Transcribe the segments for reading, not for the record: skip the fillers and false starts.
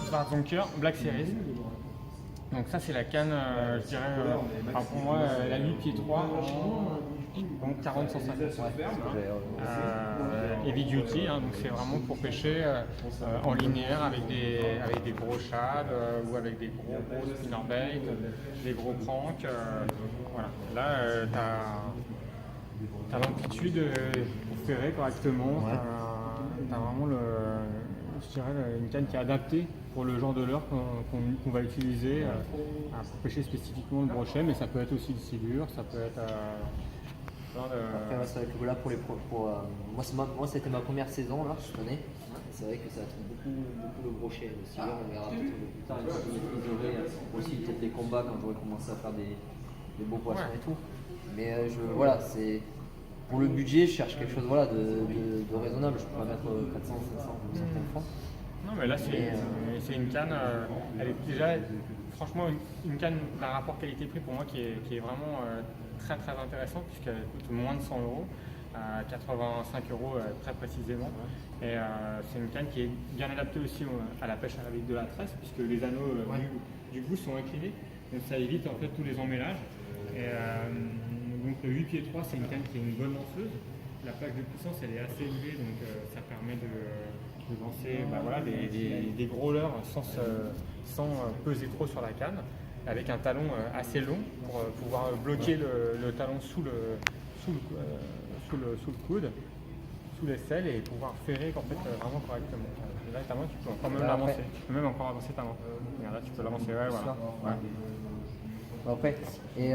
Schwarzunker Black Series. Donc ça c'est la canne, je dirais, enfin pour moi la 8 pieds 3, donc 40-150. Heavy duty, hein, donc c'est vraiment pour pêcher en linéaire avec des gros shads ou avec des gros spinnerbait, des gros cranks. Voilà. Là tu as l'amplitude pour ferrer correctement, tu as vraiment je dirais, une canne qui est adaptée pour le genre de leurre qu'on va utiliser pour pêcher spécifiquement le brochet, mais ça peut être aussi le silure, ça peut être Après, c'est vrai que là, moi, c'était ma première saison là, cette année. C'est vrai que ça attire beaucoup le brochet. Le silure, on verra peut-être plus tard, aussi peut-être les combats quand j'aurai commencé à faire des beaux poissons et tout. Mais voilà, c'est pour le budget, je cherche quelque chose de raisonnable. Je peux pas mettre 400, 500, 500 francs. Non, mais là, c'est une canne, elle est déjà, franchement, une canne d'un rapport qualité-prix pour moi qui est vraiment très très intéressant, puisqu'elle coûte moins de 100 €, à 85 € très précisément. Et c'est une canne qui est bien adaptée aussi à la pêche avec de la tresse, puisque les anneaux du bout sont inclinés, donc ça évite en fait tous les emmélages. Et donc le 8 pieds 3, c'est une canne qui est une bonne lanceuse. La plaque de puissance elle est assez élevée, donc ça permet de lancer des gros leurres sans peser trop sur la canne, avec un talon assez long pour pouvoir bloquer le talon sous le coude, sous l'aisselle, et pouvoir ferrer en fait, vraiment correctement. Et là ta main tu peux encore même l'avancer, tu peux même encore avancer ta main. Regarde, là tu peux l'avancer, voilà. Après, et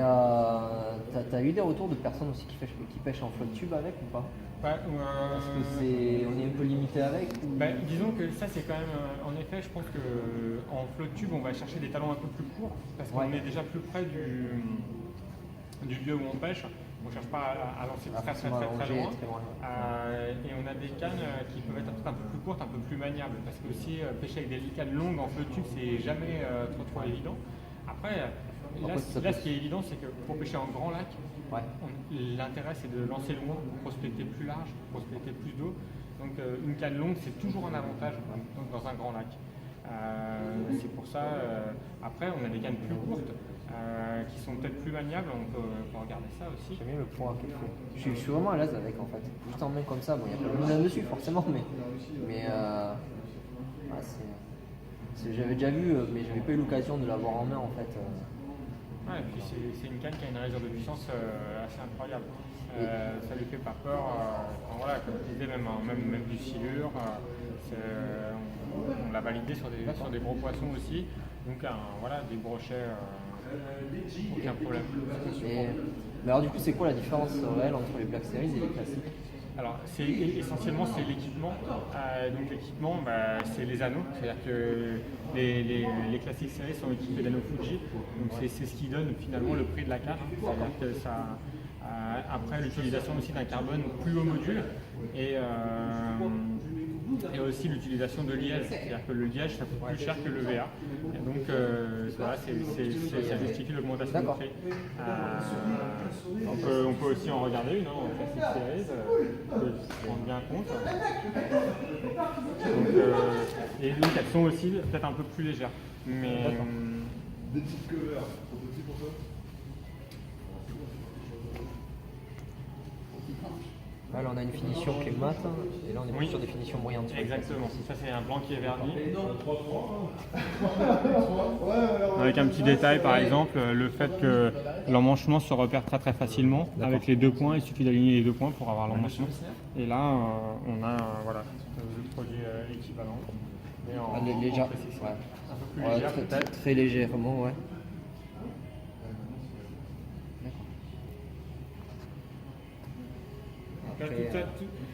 t'as eu des retours de personnes aussi qui pêchent en flotte tube avec ou pas? Parce que on est un peu limité avec ou... Disons que ça c'est quand même, en effet je pense qu'en flotte tube on va chercher des talons un peu plus courts, parce qu'on est déjà plus près du lieu où on pêche. On ne cherche pas à lancer très loin. Et on a des cannes qui peuvent être un peu plus courtes, un peu plus maniables, parce que aussi pêcher avec des cannes longues en flotte tube c'est jamais trop évident. Après, là, ce qui est évident, c'est que pour pêcher en grand lac, l'intérêt c'est de lancer loin, pour prospecter plus large, pour prospecter plus d'eau. Donc une canne longue, c'est toujours un avantage dans un grand lac. C'est pour ça, après on a des cannes plus courtes qui sont peut-être plus maniables, on peut regarder ça aussi. J'aime bien le poids qu'il faut. Je suis vraiment à l'aise avec en fait. Juste en main comme ça, bon il y a pas de moulin dessus forcément, mais j'avais déjà vu, mais j'avais pas eu l'occasion de l'avoir en main en fait. Et puis c'est une canne qui a une réserve de puissance assez incroyable. Ça lui fait pas peur. Voilà, comme je disais, même du silure. On l'a validé sur des gros poissons aussi. Donc des brochets, aucun problème. Mais alors du coup, c'est quoi la différence réelle entre les Black Series et les classiques? Alors, essentiellement c'est l'équipement. Donc l'équipement, c'est les anneaux. C'est-à-dire que les classiques séries sont équipés d'anneaux Fuji. Donc c'est ce qui donne finalement le prix de la carte. C'est-à-dire que ça, après l'utilisation aussi d'un carbone plus haut module et aussi l'utilisation de liège. C'est-à-dire que le liège ça coûte plus cher que le VA. Et donc ça justifie l'augmentation du prix. On peut aussi en regarder une en classique série, on peut se rendre bien compte. Et donc elles sont aussi peut-être un peu plus légères. Mais des petites covers, trop petit pour ça? Là on a une finition qui est mat, et là on est plus sur des finitions brillantes. Exactement, ça c'est un blanc qui est verni. Avec un petit détail par exemple, le fait que l'emmanchement se repère très facilement. Avec les deux points, il suffit d'aligner les deux points pour avoir l'emmanchement. Et là on a le produit équivalent. Légère, un peu plus légère peut-être. Très légèrement, ouais.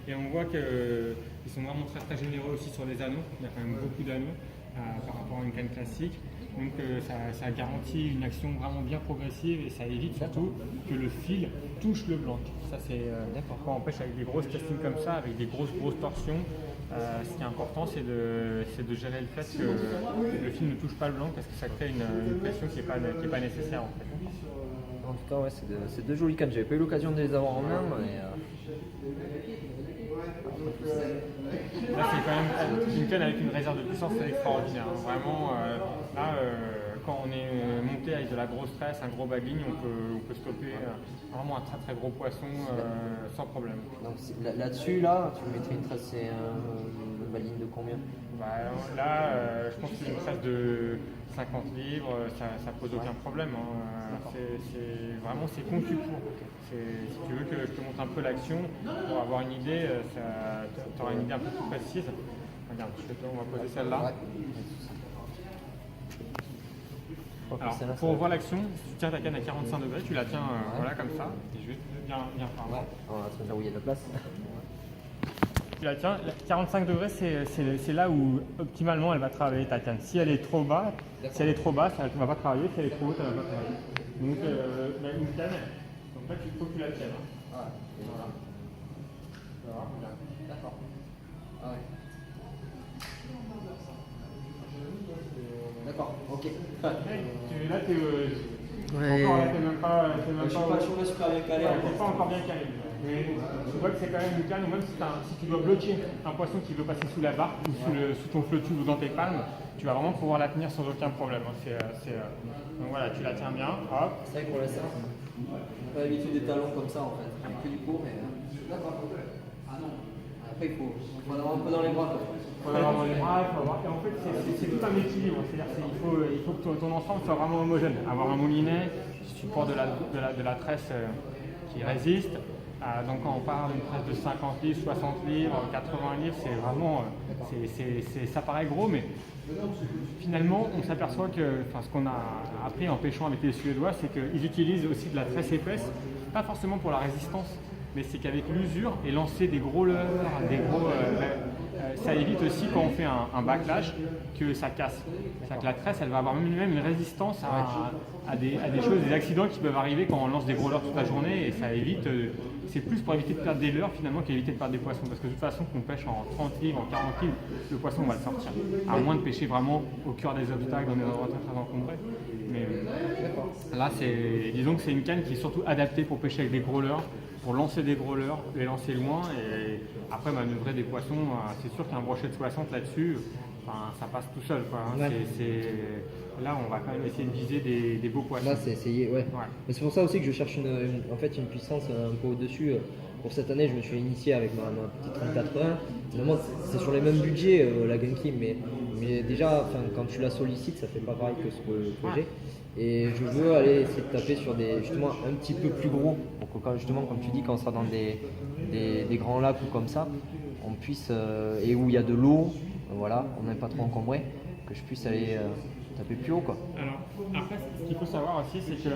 Et on voit qu'ils sont vraiment très généreux aussi sur les anneaux. Il y a quand même beaucoup d'anneaux par rapport à une canne classique. Donc ça garantit une action vraiment bien progressive et ça évite surtout que le fil touche le blanc. Ça c'est quand on pêche avec des grosses castings comme ça, avec des grosses torsions, Ce qui est important, c'est de gérer le fait que le fil ne touche pas le blanc parce que ça crée une pression qui n'est pas nécessaire en fait. En tout cas, ouais, c'est deux jolies cannes. J'avais pas eu l'occasion de les avoir en main, mais là, c'est quand même une canne avec une réserve de puissance extraordinaire. Hein. Vraiment, là, quand on est monté avec de la grosse tresse, un gros bagging, on peut stopper vraiment un très très gros poisson sans problème. donc, là-dessus, là, tu mettrais une tresse, c'est un bagging de combien? Bah, là, je pense qu'une tresse de 50 livres, ça pose aucun problème. Hein. C'est conçu pour. Si tu veux que je te montre un peu l'action, pour avoir une idée, tu auras une idée un peu plus précise. Regarde, on va poser celle-là. Ouais. Alors, pour voir l'action, tu tiens ta canne à 45 degrés, tu la tiens voilà, comme ça, et juste bien par là. Ouais, on va se dire où il y a de la place. Tu la tiens, 45 degrés, c'est là où optimalement elle va travailler ta canne. Si elle est trop basse, elle ne va pas travailler, si elle est trop haute, elle ne va pas travailler. Donc, une canne, donc là, il faut que tu la tiennes. Hein. Ah, Voilà. Voilà. d'accord. Ah ouais. D'accord, ok. Là, t'es Ouais. encore, là, t'es même pas. Je suis pas super bien calé. T'es pas encore bien calé. Mais tu vois que c'est quand même une canne, ou même si tu dois bloquer un poisson qui veut passer sous la barre, ou sous ton flotube ou dans tes palmes, tu vas vraiment pouvoir la tenir sans aucun problème. Hein. Donc voilà, tu la tiens bien, hop. C'est vrai que pour l'instant, on n'a pas l'habitude des talons comme ça en fait. Que du court, mais. D'accord. Après, il faut en avoir un peu dans les bras. Quoi. Il faut l'avoir dans les bras, il faut avoir. Et en fait, c'est tout un équilibre. C'est-à-dire qu'il faut que ton ensemble soit vraiment homogène. Avoir un moulinet, support de la tresse qui résiste. Donc quand on parle d'une tresse de 50 livres, 60 livres, 80 livres, c'est vraiment. Ça paraît gros, mais finalement, on s'aperçoit que ce qu'on a appris en pêchant avec les Suédois, c'est qu'ils utilisent aussi de la tresse épaisse, pas forcément pour la résistance, mais c'est qu'avec l'usure et lancer des gros leurres, ça évite aussi quand on fait un backlash que ça casse. C'est-à-dire que la tresse, elle va avoir même une résistance à des choses, des accidents qui peuvent arriver quand on lance des gros leurres toute la journée, et ça évite. C'est plus pour éviter de perdre des leurres finalement qu'éviter de perdre des poissons, parce que de toute façon, qu'on pêche en 30 livres, en 40 livres, le poisson va le sortir. À moins de pêcher vraiment au cœur des obstacles, dans des endroits très encombrés. Mais là, disons que c'est une canne qui est surtout adaptée pour pêcher avec des gros leurres, pour lancer des gros leurres, les lancer loin et après manœuvrer des poissons. C'est sûr qu'un brochet de 60 là-dessus, ça passe tout seul. Quoi, hein. Ouais. Là, on va quand même essayer de viser des beaux poissons. Là, c'est essayer, ouais. Mais c'est pour ça aussi que je cherche une puissance un peu au-dessus. Pour cette année, je me suis initié avec ma petite 3080. Finalement, c'est sur les mêmes budgets, la Gunky, mais déjà, quand tu la sollicites, ça fait pas pareil que ce que j'ai. Et je veux aller essayer de taper sur des justement un petit peu plus gros pour que justement, comme tu dis, quand on sera dans des grands lacs ou comme ça, on puisse et où il y a de l'eau, voilà, on n'est pas trop encombré, que je puisse aller taper plus haut quoi. Alors après, ce qu'il faut savoir aussi, c'est que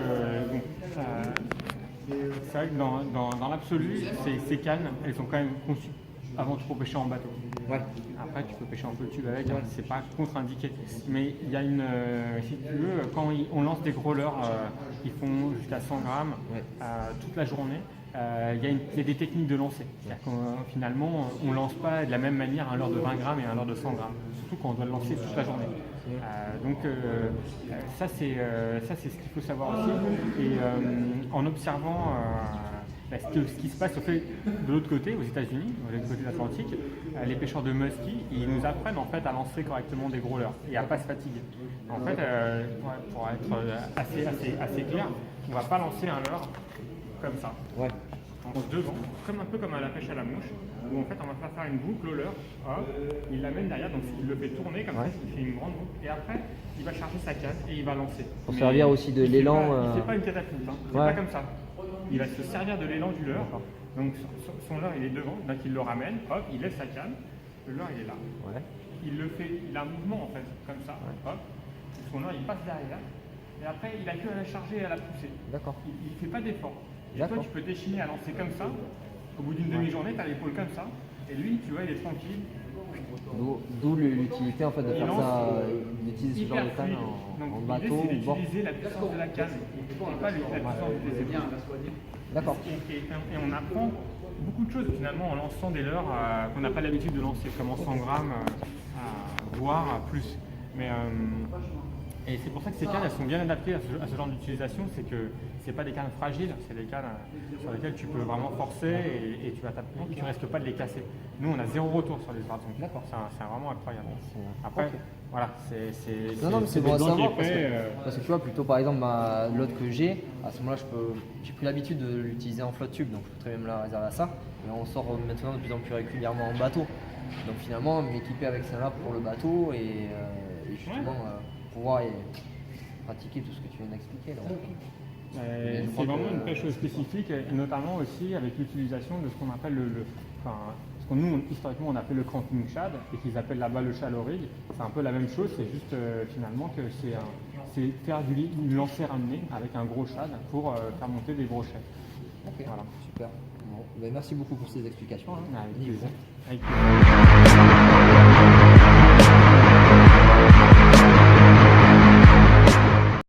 c'est vrai que dans l'absolu, ces cannes, elles sont quand même conçues avant tout pour pêcher en bateau. Ouais. Après, tu peux pêcher en flotube avec, hein, c'est pas contre-indiqué. Mais il y a si tu veux, quand on lance des gros leurres qui font jusqu'à 100 grammes toute la journée, il y a des techniques de lancer. C'est-à-dire que finalement, on ne lance pas de la même manière un leurre de 20 grammes et un leurre de 100 grammes. Surtout quand on doit le lancer toute la journée. Donc ça, c'est ce qu'il faut savoir aussi. Et en observant ce qui se passe de l'autre côté, aux États-Unis, de l'autre côté de l'Atlantique, les pêcheurs de muskie, ils nous apprennent en fait à lancer correctement des gros leurres et à ne pas se fatiguer. En fait, pour être assez clair, on ne va pas lancer un leurre comme ça. Ouais. On se devant, un peu comme à la pêche à la mouche, où en fait on va faire une boucle au leurre, hop, il l'amène derrière, donc il le fait tourner comme ça, il fait une grande boucle, et après il va charger sa canne et il va lancer. Pour servir aussi de l'élan. Il ne fait pas une catapulte, hein. C'est pas comme ça. Il va se servir de l'élan du leurre, donc son leurre il est devant, donc il le ramène, hop, il lève sa canne, le leurre il est là. Ouais. Il a un mouvement en fait, comme ça, hop, son leurre il passe derrière, et après il a que à la charger et à la pousser. D'accord. Il ne fait pas d'effort. Et toi, tu peux déchiner à lancer comme ça. Au bout d'une demi-journée, tu as l'épaule comme ça. Et lui, tu vois, il est tranquille. D'où l'utilité en fait de faire ça, d'utiliser ce genre de canne en bateau c'est ou bord. d'utiliser la puissance de la canne et pas la puissance des épaules. D'accord. Et on apprend beaucoup de choses finalement en lançant des leurres qu'on n'a pas l'habitude de lancer, comme en 100 grammes, voire plus. Mais, et c'est pour ça que ces cannes elles sont bien adaptées à ce genre d'utilisation, c'est que c'est pas des cannes fragiles, c'est des cannes sur lesquelles tu peux vraiment forcer et tu risques pas de les casser. Nous on a 0 retour sur les swords, donc c'est vraiment incroyable. Après, voilà, c'est bon à des dents qui savoir est fait, parce que tu vois, plutôt par exemple l'autre que j'ai, à ce moment-là j'ai pris l'habitude de l'utiliser en flotte tube, donc je peux très bien me la réserver à ça. Et on sort maintenant de plus en plus régulièrement en bateau. Donc finalement m'équiper avec celle-là pour le bateau et justement pouvoir pratiquer tout ce que tu viens d'expliquer. C'est vraiment une pêche spécifique, et notamment aussi avec l'utilisation de ce qu'on appelle ce que nous historiquement on appelle le cramping shad et qu'ils appellent là-bas le shallow rig. C'est un peu la même chose, c'est juste finalement que c'est faire du lancer ramené avec un gros shad pour faire monter des brochets. Ok, voilà. Super. Bon, merci beaucoup pour ces explications. Avec plaisir.